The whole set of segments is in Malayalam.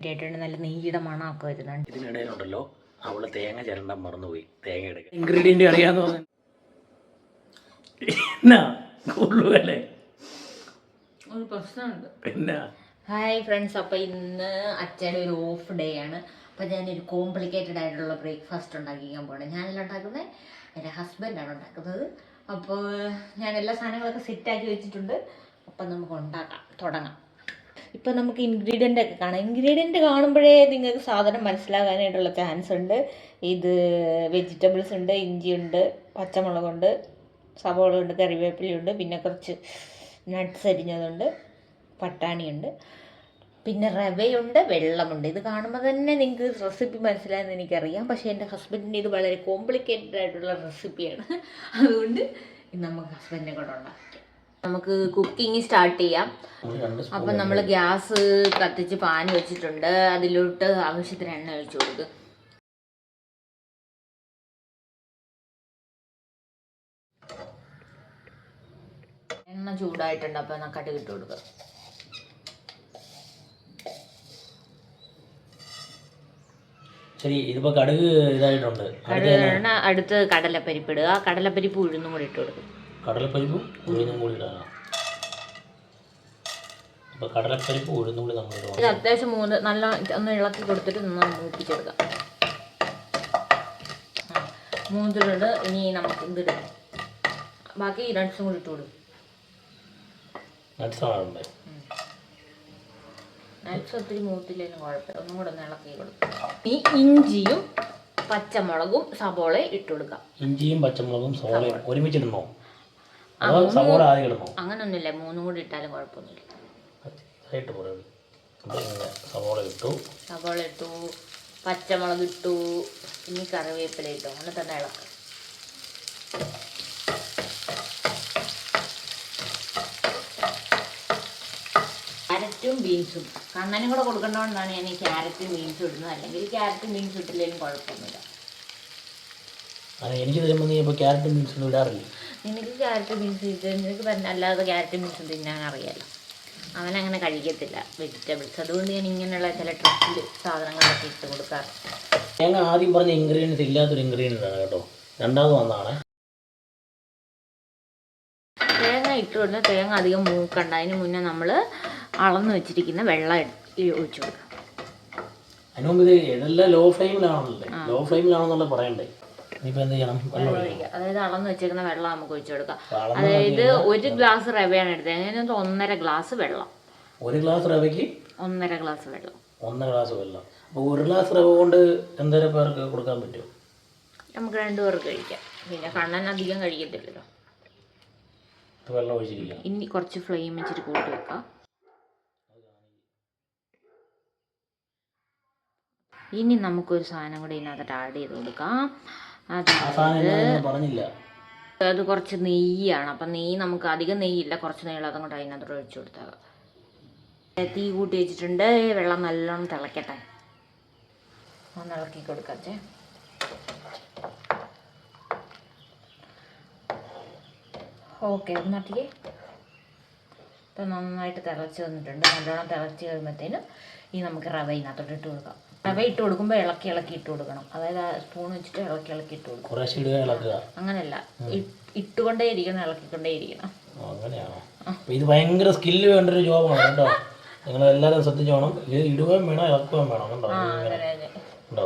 കേട്ടിട്ട് നല്ല നെയ്യുടെ മണമൊക്കെ വരുന്നുണ്ട്. ഇതിനിടയിലുണ്ടല്ലോ അവള് തേങ്ങ ചിരണ്ടാൻ മറന്നുപോയി. തേങ്ങ എടുക്കാൻ ഇൻഗ്രീഡിയന്റ് അറിയാന്ന് പറഞ്ഞു. എന്നാ കൂടുതലേ ഒരു പ്രശ്നമുണ്ട്. പിന്നെ ഹായ് ഫ്രണ്ട്സ്, അപ്പോൾ ഇന്ന് അച്ഛൻ്റെ ഒരു ഓഫ് ഡേ ആണ്. അപ്പോൾ ഞാനൊരു കോംപ്ലിക്കേറ്റഡ് ആയിട്ടുള്ള ബ്രേക്ക്ഫാസ്റ്റ് ഉണ്ടാക്കിക്കാൻ പോകണം. ഞാനല്ല ഉണ്ടാക്കുന്നത്, എൻ്റെ ഹസ്ബൻഡാണ് ഉണ്ടാക്കുന്നത്. അപ്പോൾ ഞാൻ എല്ലാ സാധനങ്ങളൊക്കെ സെറ്റാക്കി വെച്ചിട്ടുണ്ട്. അപ്പം നമുക്ക് തുടങ്ങാം. ഇപ്പം നമുക്ക് ഇൻഗ്രീഡിയൻ്റ് ഒക്കെ കാണാം. ഇൻഗ്രീഡിയൻറ്റ് കാണുമ്പോഴേ നിങ്ങൾക്ക് സാധനം മനസ്സിലാകാനായിട്ടുള്ള ചാൻസ് ഉണ്ട്. ഇത് വെജിറ്റബിൾസ് ഉണ്ട്, ഇഞ്ചിയുണ്ട്, പച്ചമുളകുണ്ട്, സവോളയുണ്ട്, കറിവേപ്പിലയുണ്ട്, പിന്നെ കുറച്ച് നട്ട്സ് അരിഞ്ഞതുണ്ട്, പട്ടാണിയുണ്ട്, പിന്നെ റവയുണ്ട്, വെള്ളമുണ്ട്. ഇത് കാണുമ്പോൾ തന്നെ നിങ്ങൾക്ക് റെസിപ്പി മനസ്സിലായെന്ന് എനിക്കറിയാം. പക്ഷേ എൻ്റെ ഹസ്ബൻഡിന് ഇത് വളരെ കോംപ്ലിക്കേറ്റഡ് ആയിട്ടുള്ള റെസിപ്പിയാണ്. അതുകൊണ്ട് നമുക്ക് ഹസ്ബൻഡിനെ കൂടെ ഉണ്ടാക്കാം. നമുക്ക് കുക്കിംഗ് സ്റ്റാർട്ട് ചെയ്യാം. അപ്പം നമ്മൾ ഗ്യാസ് കത്തിച്ച് പാൻ വെച്ചിട്ടുണ്ട്. അതിലോട്ട് ആവശ്യത്തിന് എണ്ണ ഒഴിച്ചു കൊടുക്കുക. എണ്ണ ചൂടായിട്ടുണ്ട്. അപ്പം കടുക് ഇട്ട് കൊടുക്കുക. ശരി, ഇതിപ്പോ കടുക് ഇതായിട്ടുണ്ട്. കടുക് അടുത്ത് കടലപ്പരിപ്പ് ഇടുക. കടലപ്പരിപ്പ് ഉഴുന്നും കൂടി ഇട്ട് കൊടുക്കുക. കടലപ്പരിപ്പും ഉഴുന്നും കൂടി ഇടാം. അപ്പോൾ കടലപ്പരിപ്പ് ഉഴുന്നും കൂടി നമ്മൾ ഇടുക. ഇത് അത്യാവശ്യം നല്ല ഒന്ന് ഇളക്കി കൊടുത്തിട്ട് നന്നായി മൂപ്പിച്ചെടുക്കാം. മൂന്നിലുണ്ട്. ഇനി നമുക്ക് ഇതിടാം. ബാക്കി നട്ട്സും കൂടി ഇട്ട് കൊടുക്കും. നട്ട്സ് ഒത്തിരി മൂത്തില്ലേലും കുഴപ്പമില്ല. ഒന്നും കൂടെ ഒന്ന് ഇളക്കി കൊടുക്കും. ഈ ഇഞ്ചിയും പച്ചമുളകും സവോളയും ഇട്ട് കൊടുക്കാം. ഇഞ്ചിയും പച്ചമുളകും സവോളയും ഒരുമിച്ചിടണോ? സവോള ആദ്യം ഇടണോ? അങ്ങനൊന്നുമില്ല, മൂന്നും കൂടി ഇട്ടാലും കുഴപ്പമൊന്നുമില്ല. സവോള ഇട്ടു, പച്ചമുളക് ഇട്ടു, ഇനി കറിവേപ്പില ഇട്ടു. അങ്ങനെ തന്നെ ഇളക്കാം. ക്യാരറ്റും ബീൻസും കണ്ണനും കൂടെ കൊടുക്കേണ്ടതുകൊണ്ടാണ് ഞാൻ ഈ ക്യാരറ്റും ബീൻസും ഇടുന്നത്. അല്ലെങ്കിൽ ക്യാരറ്റും ബീൻസും ഇട്ടില്ലെങ്കിലും കുഴപ്പമൊന്നുമില്ല. എനിക്ക് തരുമ്പോൾ നീ ഇപ്പോൾ ക്യാരറ്റും ബീൻസും ഇടാറില്ല. നിനക്ക് ക്യാരറ്റ് ബീൻസ് ഇട്ട് നിനക്ക് തന്നെ അല്ലാതെ ക്യാരറ്റും ബീൻസും തിന്നാൻ അറിയാമല്ലോ. അവനങ്ങനെ കഴിക്കത്തില്ല വെജിറ്റബിൾസ്. അതുകൊണ്ട് ഞാൻ ഇങ്ങനെയുള്ള ചില ട്രിപ്പിൽ സാധനങ്ങളൊക്കെ ഇട്ട് കൊടുക്കാറ്. തേങ്ങ ആദ്യം പറഞ്ഞ ഇൻഗ്രീഡിയൻസ് ഇല്ലാത്തൊരു ഇൻഗ്രീഡിയൻ്റ് ആണ് കേട്ടോ. രണ്ടാമത് വന്നതാണ്. തേങ്ങ ഇട്ട് കൊടുത്താൽ തേങ്ങ അധികം മൂക്കണ്ട. അതിന് മുന്നേ നമ്മൾ അളന്ന് വെച്ചിരിക്കുന്ന വെള്ളം ഒഴിച്ചു കൊടുക്കാം. അതിന് മുമ്പ് ഇത് ഇതെല്ലാം ലോ ഫ്ലെയിമിലാണല്ലേ? ലോ ഫ്ലെയിമിലാണെന്നുള്ള പറയണ്ടേ? ഇനിയിപ്പോൾ എന്ത് ചെയ്യണം? വെള്ളം ഒഴിക്കുക. അതായത് അളന്ന് വെച്ചിരിക്കുന്ന വെള്ളം നമുക്ക് ഒഴിച്ചു കൊടുക്കാം. അതായത് 1 ഗ്ലാസ് റവയാണ് എടുത്തത്. അതിനകത്ത് 1.5 ഗ്ലാസ് വെള്ളം. 1 ഗ്ലാസ് റവയ്ക്ക് 1.5 ഗ്ലാസ് വെള്ളം. 1 ഗ്ലാസ് വെള്ളം. അപ്പോൾ 1 ഗ്ലാസ് റവ കൊണ്ട് എന്തോരം പേർക്ക് കൊടുക്കാൻ പറ്റും? നമുക്ക് 2 പേർക്ക് കഴിക്കാം. പിന്നെ കണ്ണൻ അധികം കഴിക്കത്തില്ലല്ലോ. വെള്ളം ഒഴിച്ചിരിക്കാം. ഇനി കുറച്ച് ഫ്ലെയിം വെച്ചിട്ട് കൂട്ടി വെക്കാം. ഇനി നമുക്കൊരു സാധനം കൂടി ഇതിനകത്ത് ആഡ് ചെയ്ത് കൊടുക്കാം. അത് കുറച്ച് നെയ്യാണ്. അപ്പം നെയ്യ് നമുക്ക് അധികം നെയ്യില്ല, കുറച്ച് നെയ്യുള്ള അതുകൊണ്ട് അതിനകത്തോട് ഒഴിച്ചു കൊടുത്താൽ. തീ കൂട്ടി വെച്ചിട്ടുണ്ട്. വെള്ളം നല്ലോണം തിളക്കട്ടെ. ഒന്ന് ഇളക്കി കൊടുക്കട്ടെ. ഓക്കെ, ഒന്നാട്ടിക്ക്. ഇപ്പം നന്നായിട്ട് തിളച്ച് വന്നിട്ടുണ്ട്. നല്ലോണം തിളച്ച് കഴിയുമ്പോഴത്തേനും ഈ നമുക്ക് റവ ഇതിനകത്തോട്ട് ഇട്ട് കൊടുക്കാം. റവ ഇട്ട് കൊടുക്കുമ്പോൾ ഇളക്കി ഇട്ട് കൊടുക്കണം. അതായത് ആ സ്പൂൺ വെച്ചിട്ട് ഇളക്കി ഇട്ട് കൊടുക്കും. അങ്ങനെയല്ല, ഇട്ടുകൊണ്ടേ ഇരിക്കണം, ഇളക്കിക്കൊണ്ടേ ഇരിക്കണം. അങ്ങനെയാണോ? ഇത് ഭയങ്കര സ്കില്ല് വേണ്ട ഒരു ജോബാണ് കേട്ടോ. നിങ്ങൾ എല്ലാവരും ശ്രദ്ധിച്ചോണം. ഇത് ഇടുകയും വേണം, ഇളക്കുകയും വേണം കേട്ടോ. ഉണ്ടോ?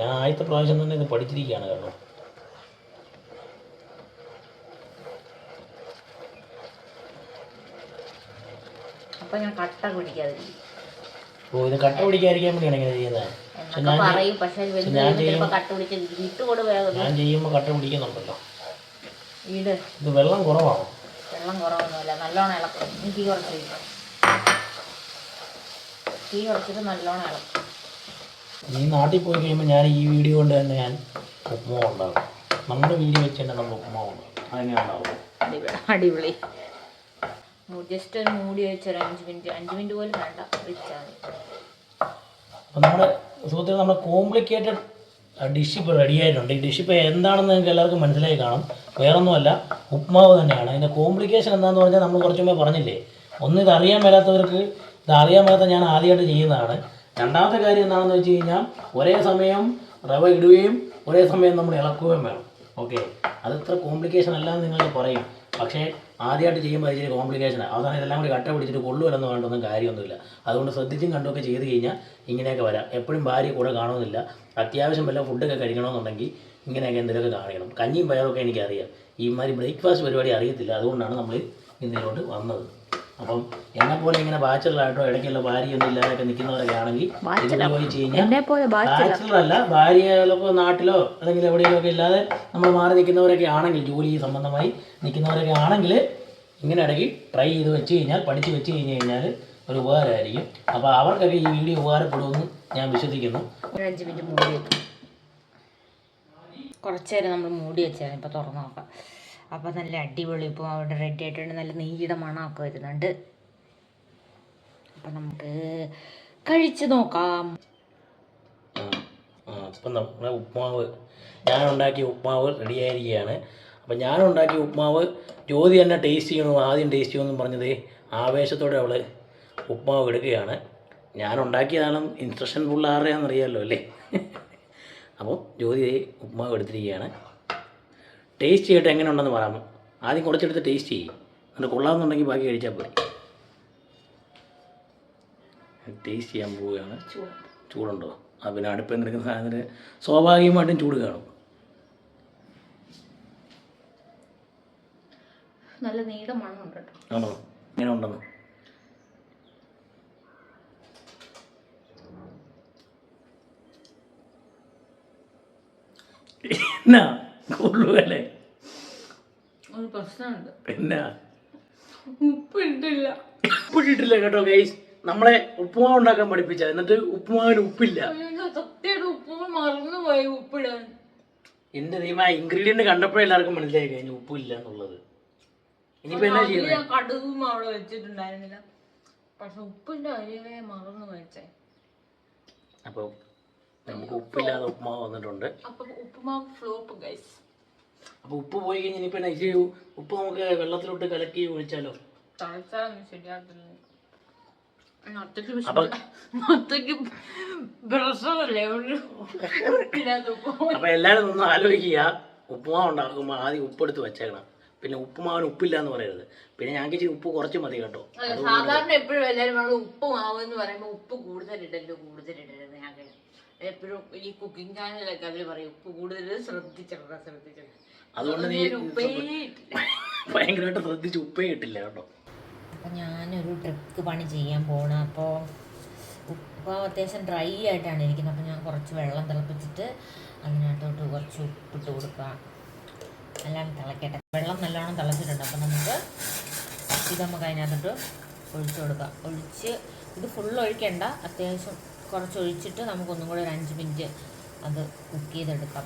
ഞാൻ ആദ്യത്തെ പ്രാവശ്യം തന്നെ ഇത് പഠിച്ചിരിക്കുകയാണ് കേട്ടോ. അപ്പം ഞാൻ കട്ട പിടിക്കാതിരിക്കും. ഓ, ഇത് കട്ട പിടിക്കാതിരിക്കാൻ വേണ്ടിയാണ് ഇങ്ങനെ ചെയ്യുന്നത്. ഞാൻ ചെയ്യുമ്പോൾ കട്ട പിടിക്കുന്നുണ്ടല്ലോ. ഇത് വെള്ളം കുറവാണോ? വെള്ളം കുറവൊന്നുമില്ല. നല്ലോണം ഇളക്കും. തീ കുറച്ചിട്ട് നല്ലോണം ഇളക്കും. നീ നാട്ടിൽ പോയി കഴിയുമ്പോൾ ഞാൻ ഈ വീഡിയോ കൊണ്ട് തന്നെ ഞാൻ ഉപ്പുമാവ് ഉണ്ടാകും. നമ്മുടെ വീഡിയോ വെച്ച് തന്നെ നമ്മൾ ഉപ്പുമാവ് ഉണ്ടാകും. അതെങ്ങനെ ഉണ്ടാവും? അടിപൊളി. ജസ്റ്റ് ഒരു മൂടി വെച്ചൊരു 5 മിനിറ്റ് പോലും വേണ്ട, വെച്ചാൽ മതി. അപ്പം നമ്മുടെ സുഹൃത്തുക്കൾ, നമ്മുടെ കോംപ്ലിക്കേറ്റഡ് ഡിഷ് ഇപ്പോൾ റെഡി ആയിട്ടുണ്ട്. ഈ ഡിഷ് ഇപ്പോൾ എന്താണെന്ന് നിങ്ങൾക്ക് എല്ലാവർക്കും മനസ്സിലായി കാണും. വേറൊന്നുമല്ല, ഉപ്മാവ് തന്നെയാണ്. അതിൻ്റെ കോംപ്ലിക്കേഷൻ എന്താണെന്ന് പറഞ്ഞാൽ നമ്മൾ കുറച്ച് മുമ്പേ പറഞ്ഞില്ലേ. ഒന്ന് ഇതറിയാൻ മേലാത്തവർക്ക്, ഇതറിയാൻ മേലാത്ത ഞാൻ ആദ്യമായിട്ട് ചെയ്യുന്നതാണ്. രണ്ടാമത്തെ കാര്യം എന്താണെന്ന് വെച്ച് കഴിഞ്ഞാൽ ഒരേ സമയം റവ ഇടുകയും ഒരേ സമയം നമ്മൾ ഇളക്കുകയും വേണം. ഓക്കെ, അത് ഇത്ര കോംപ്ലിക്കേഷൻ അല്ലാന്ന് നിങ്ങൾക്ക് പറയും, പക്ഷേ ആദ്യമായിട്ട് ചെയ്യുമ്പോൾ ഇച്ചിരി കോംപ്ലിക്കേഷനാണ്. അവസാനം ഇതെല്ലാം കൂടി കട്ട പിടിച്ചിട്ട് കൊള്ളുവല്ലെന്ന് വേണ്ടൊന്നും കാര്യമൊന്നുമില്ല. അതുകൊണ്ട് ശ്രദ്ധിച്ചും കണ്ടുമൊക്കെ ചെയ്ത് കഴിഞ്ഞാൽ ഇങ്ങനെയൊക്കെ വരാം. എപ്പോഴും ഭാര്യ കൂടെ കാണുമെന്നില്ല. അത്യാവശ്യം വല്ല ഫുഡൊക്കെ കഴിക്കണമെന്നുണ്ടെങ്കിൽ ഇങ്ങനെയൊക്കെ എന്തെങ്കിലുമൊക്കെ കാണിക്കണം. കഞ്ഞിയും പയറൊക്കെ എനിക്കറിയാം, ഈ മാതിരി ബ്രേക്ക്ഫാസ്റ്റ് പരിപാടി അറിയത്തില്ല. അതുകൊണ്ടാണ് നമ്മൾ ഇതിലോട്ട് വന്നത്. അപ്പം എന്നെപ്പോലെ ഇങ്ങനെ ബാച്ചലറായിട്ടോ ഇടയ്ക്കുള്ള ഭാര്യയൊന്നും ഇല്ലാതൊക്കെ നിൽക്കുന്നവരൊക്കെ ആണെങ്കിൽ ഇതിൽ പോയി കഴിഞ്ഞാൽ ബാച്ചലറല്ല, ഭാര്യ ചിലപ്പോൾ നാട്ടിലോ അല്ലെങ്കിൽ എവിടെയെങ്കിലുമൊക്കെ ഇല്ലാതെ നമ്മൾ മാറി നിൽക്കുന്നവരൊക്കെ ആണെങ്കിൽ, ജോലി സംബന്ധമായി നിൽക്കുന്നവരൊക്കെ ആണെങ്കിൽ ഇങ്ങനെ ഇടയ്ക്ക് ട്രൈ ചെയ്ത് വെച്ച് കഴിഞ്ഞാൽ, പഠിച്ച് വെച്ച് കഴിഞ്ഞാൽ ഒരു ഉപകാരമായിരിക്കും. അപ്പോൾ അവർക്കൊക്കെ ഈ വീഡിയോ ഉപകാരപ്പെടുമെന്ന് ഞാൻ വിശ്വസിക്കുന്നു. ഒരു 5 മിനിറ്റ് മൂടി വെക്കും. കുറച്ച് നേരം നമ്മൾ മൂടി വെച്ചായിരുന്നു. ഇപ്പോൾ തുറന്ന് നോക്കാം. അപ്പോൾ നല്ല അടിപൊളി ഇപ്പോൾ അവിടെ റെഡി ആയിട്ടുണ്ട്. നല്ല നെയ്യുടെ മണമൊക്കെ വരുന്നുണ്ട്. അപ്പം നമുക്ക് കഴിച്ച് നോക്കാം. അപ്പം നമ്മുടെ ഉപ്മാവ്, ഞാനുണ്ടാക്കിയ ഉപ്മാവ് റെഡിയായിരിക്കുകയാണ്. അപ്പം ഞാനുണ്ടാക്കിയ ഉപ്മാവ് ജ്യോതി തന്നെ ടേസ്റ്റ് ചെയ്യണോ, ആദ്യം ടേസ്റ്റ് ചെയ്യുമെന്നും പറഞ്ഞത് ആവേശത്തോടെ അവൾ ഉപ്മാവ് എടുക്കുകയാണ്. ഞാനുണ്ടാക്കിയതാണ്, ഇൻസ്ട്രക്ഷൻ ഫുൾ ആരുടെയാണെന്നറിയാമല്ലോ അല്ലേ. അപ്പോൾ ജ്യോതി ഉപ്മാവ് എടുത്തിരിക്കുകയാണ്. ടേസ്റ്റ് ചെയ്തിട്ട് എങ്ങനെ ഉണ്ടെന്ന് പറയാമോ? ആദ്യം കുറച്ചെടുത്ത് ടേസ്റ്റ് ചെയ്യും, എന്നിട്ട് കൊള്ളാമെന്നുണ്ടെങ്കിൽ ബാക്കി കഴിച്ചാൽ പോയി. ടേസ്റ്റ് ചെയ്യാൻ പോവുകയാണ്. ചൂടുണ്ടോ? ആ പിന്നെ അടുപ്പിൽ നിൽക്കുന്ന സാധനത്തിന് സ്വാഭാവികമായിട്ടും ചൂട് കാണും. നല്ല നീണ്ട മണമുണ്ട് കേട്ടോ. ആണോ? ഇങ്ങനെ ഉണ്ടെന്ന് എന്നാ കൊള്ളുവല്ലേ? ഒരു പ്രശ്നമുണ്ട്. എന്നാ ഉപ്പിട്ടില്ല. ഉപ്പിട്ടിട്ടില്ല കേട്ടോ ഗൈസ്. നമ്മളെ ഉപ്പുമാവ് ഉണ്ടാക്കാൻ പഠിപ്പിച്ച, എന്നിട്ട് ഉപ്പുമാവിന് ഉപ്പില്ല. സത്യമായിട്ട് ഉപ്പ് മറന്നുപോയി ഉപ്പിടാൻ. എന്റെ ദൈവം, ആ ഇൻഗ്രീഡിയന്റ് കണ്ടപ്പോഴേ എല്ലാവർക്കും മനസ്സിലായി കഴിഞ്ഞു ഉപ്പില്ല എന്നുള്ളത്. ഇനിയിപ്പോ എന്നാ ചെയ്യുന്നത്? കടുകും അവിടെ വെച്ചിട്ടുണ്ടായിരുന്നില്ല, പക്ഷെ ഉപ്പിന്റെ അരിയെ മറന്നു വെച്ചേ. അപ്പൊ നമുക്ക് ഉപ്പില്ലാതെ ഉപ്പുമാവ് വന്നിട്ടുണ്ട്. അപ്പൊ ഉപ്പുമാവ് ഫ്ലോപ്പ് ഗൈസ്. അപ്പൊ ഉപ്പ് പോയി കഴിഞ്ഞാൽ ഇനിയിപ്പോ എന്നാ ഇച്ചിരി ഉപ്പ് നമുക്ക് വെള്ളത്തിലോട്ട് കലക്കി ഒഴിച്ചാലോ? ശരിയാകത്തില്ല. അപ്പൊ എല്ലാരും ഒന്ന് ആലോചിക്കുക, ഉപ്പുമാവ് ഉണ്ടാക്കുമ്പോൾ ആദ്യം ഉപ്പെടുത്ത് വെച്ചേക്കണം. പിന്നെ ഉപ്പുമാവിന് ഉപ്പില്ല എന്ന് പറയരുത്. പിന്നെ ഞങ്ങൾക്ക് ഇച്ചിരി ഉപ്പ് കുറച്ച് മതി കേട്ടോ. സാധാരണ എപ്പോഴും എല്ലാവരും ഉപ്പുമാവ് എന്ന് പറയുമ്പോൾ ഉപ്പ് കൂടുതലിടരുത്. ഞാൻ എപ്പോഴും ഈ കുക്കിംഗ് ചാനലൊക്കെ അവര് പറയും ഉപ്പ് കൂടുതൽ ശ്രദ്ധിച്ചിട്ടുണ്ട്. അതുകൊണ്ട് നീ ഭയങ്കരമായിട്ട് ശ്രദ്ധിച്ച് ഉപ്പേ ഇട്ടില്ല കേട്ടോ. അപ്പം ഞാനൊരു ട്രിക്ക് പണി ചെയ്യാൻ പോകണം. അപ്പോൾ ഉപ്പ് അത്യാവശ്യം ഡ്രൈ ആയിട്ടാണ് ഇരിക്കുന്നത്. അപ്പോൾ ഞാൻ കുറച്ച് വെള്ളം തിളപ്പിച്ചിട്ട് അതിനകത്തോട്ട് കുറച്ച് ഉപ്പിട്ട് കൊടുക്കുക. നല്ലോണം തിളക്കട്ടെ. വെള്ളം നല്ലോണം തിളച്ചിട്ടുണ്ട്. അപ്പോൾ നമുക്ക് അതിനകത്തോട്ട് ഒഴിച്ചു കൊടുക്കാം. ഇത് ഫുള്ള് ഒഴിക്കേണ്ട, അത്യാവശ്യം കുറച്ച് ഒഴിച്ചിട്ട് നമുക്കൊന്നും കൂടെ ഒരു 5 മിനിറ്റ് അത് കുക്ക് ചെയ്തെടുക്കാം.